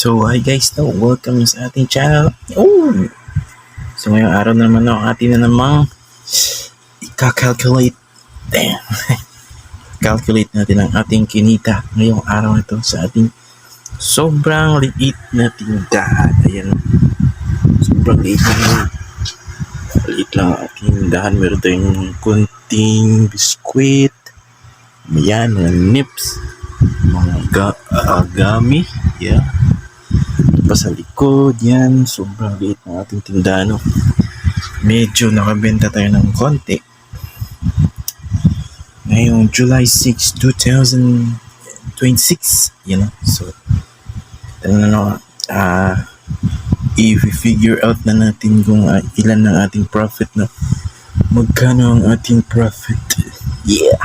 So hi guys, welcome sa ating channel. So ngayong araw naman atin na namang i-calculate. Damn. Calculate natin ang ating kinita ngayong araw na ito sa ating sobrang liit na tindahan. Ayan. Sobrang liit na liit lang ang ating tindahan. Meron tayong kunting biskwit. Ayan, mga nips. Mga gami. Yeah. Pa sa likod, yan, sobrang liit ng ating tindahan. Medyo nakabenta tayo ng konti. Ngayong July 6, 2026, so, i-figure out na natin kung ilan ng ating profit na magkano ang ating profit. Yeah!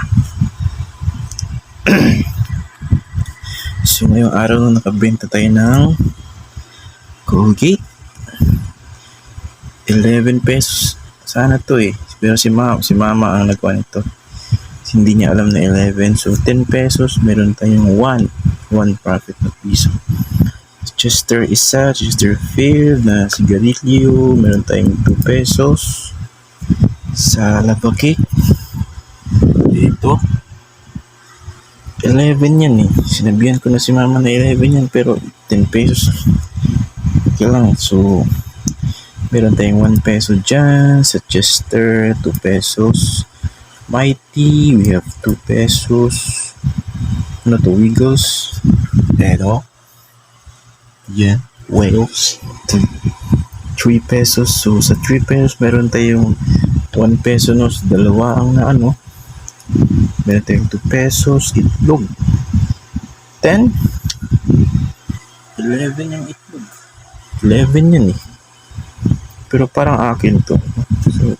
So, ngayong araw nakabenta tayo ng Colgate 11 pesos sana to pero si mama ang nagkuha nito, hindi niya alam na 11. So 10 pesos, meron tayong 1 profit na piso. Chester Chesterfield na sigarilyo, meron tayong 2 pesos. Sa lava cake dito 11 yan sinabihan ko na si mama na 11 yan, pero 10 pesos okay lang. So meron tayong 1 peso dyan. Sa Chester 2 pesos. Mighty, we have 2 pesos. Ano to, Wiggles, pero yan, Wales 3 pesos. So sa 3 pesos meron tayong 1 peso sa dalawa ang meron tayong 2 pesos. Itlog 10 11 yung itlog, 11 yan pero parang akin to. So,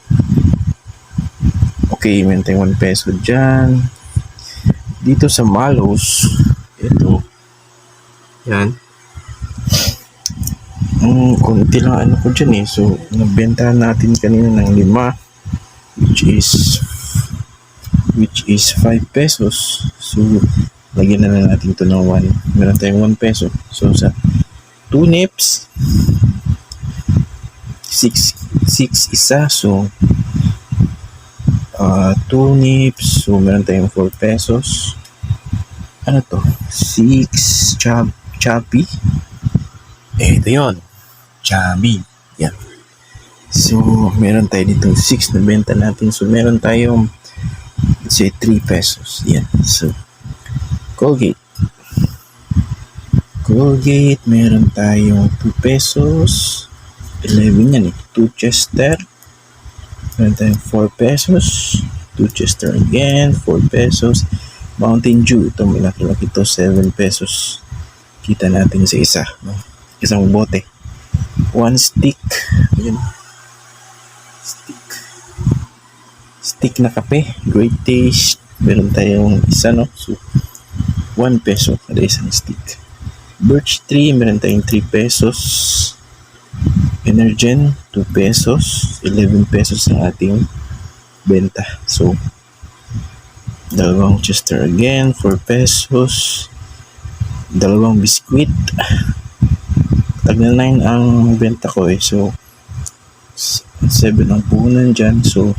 okay, meron tayong 1 peso dyan. Dito sa Malos, ito yan, konti lang ko dyan so nagbenta natin kanina ng 5, which is 5 pesos. So lagyan na lang natin ito ng 1. Meron tayong 1 peso. So sa 2 nips 6 isa, so 2 nips, so meron tayong 4 pesos. Ano to, 6 choppy, ito yun, chubby, yan. So meron tayo dito 6 na benta natin, so meron tayong let's say 3 pesos, yan. So Colgate, meron tayong 2 pesos, 11 yan 2 Chester, meron tayong 4 pesos, 2 Chester again, 4 pesos. Mountain Dew, ito malaki-laki to, 7 pesos. Kita natin sa isang bote. 1 stick, yun. Stick na kape, Great Taste, meron tayong isa so 1 peso kada isang stick. Birch Tree, meron tayong 3 pesos. Energen 2 pesos, 11 pesos ang ating benta. So dalawang Chester again, 4 pesos. Dalawang biskwit, tag na 9 ang benta ko so 7 ang puhunan dyan. So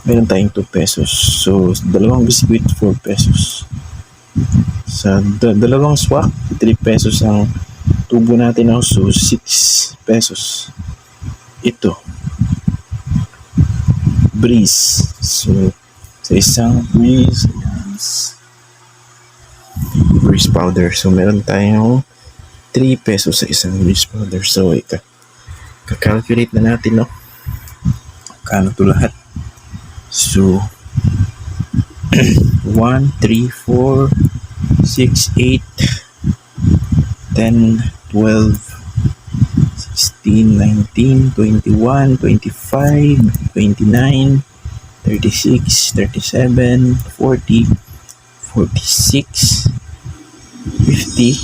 meron tayong 2 pesos. So dalawang biskwit 4 pesos. Sa dalawang swak 3 pesos ang tubo natin so 6 pesos. Ito Breeze, so sa isang Breeze powder, so meron tayong 3 pesos sa isang Breeze powder. So calculate na natin kano to lahat. So 1, 3, 4, 6, 8, 10, 12, 16, 19, 21, 25, 29, 36, 37, 40, 46, 50,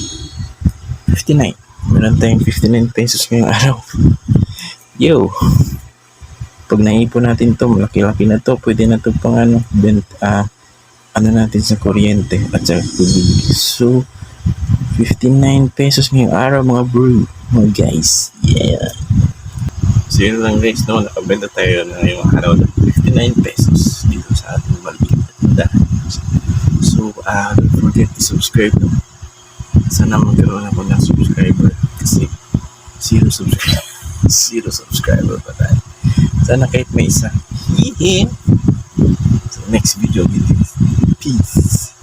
59. Meron tayong 59 pesos ngayong araw. Yo! Pag naipon natin to, malaki-laki na to, pwede na to pang natin sa kuryente at sa tubig. So 59 pesos ngayong araw mga bro, mga guys. Yeah. So yun lang guys, no? Nakabenta tayo na ngayong araw ng 59 pesos dito sa ating maliit na tindahan. So, don't forget to subscribe. No? Sana magkaroon ako ng subscriber kasi zero subscriber pa tayo. Sana kahit may isa. Hihi. So next video, peace.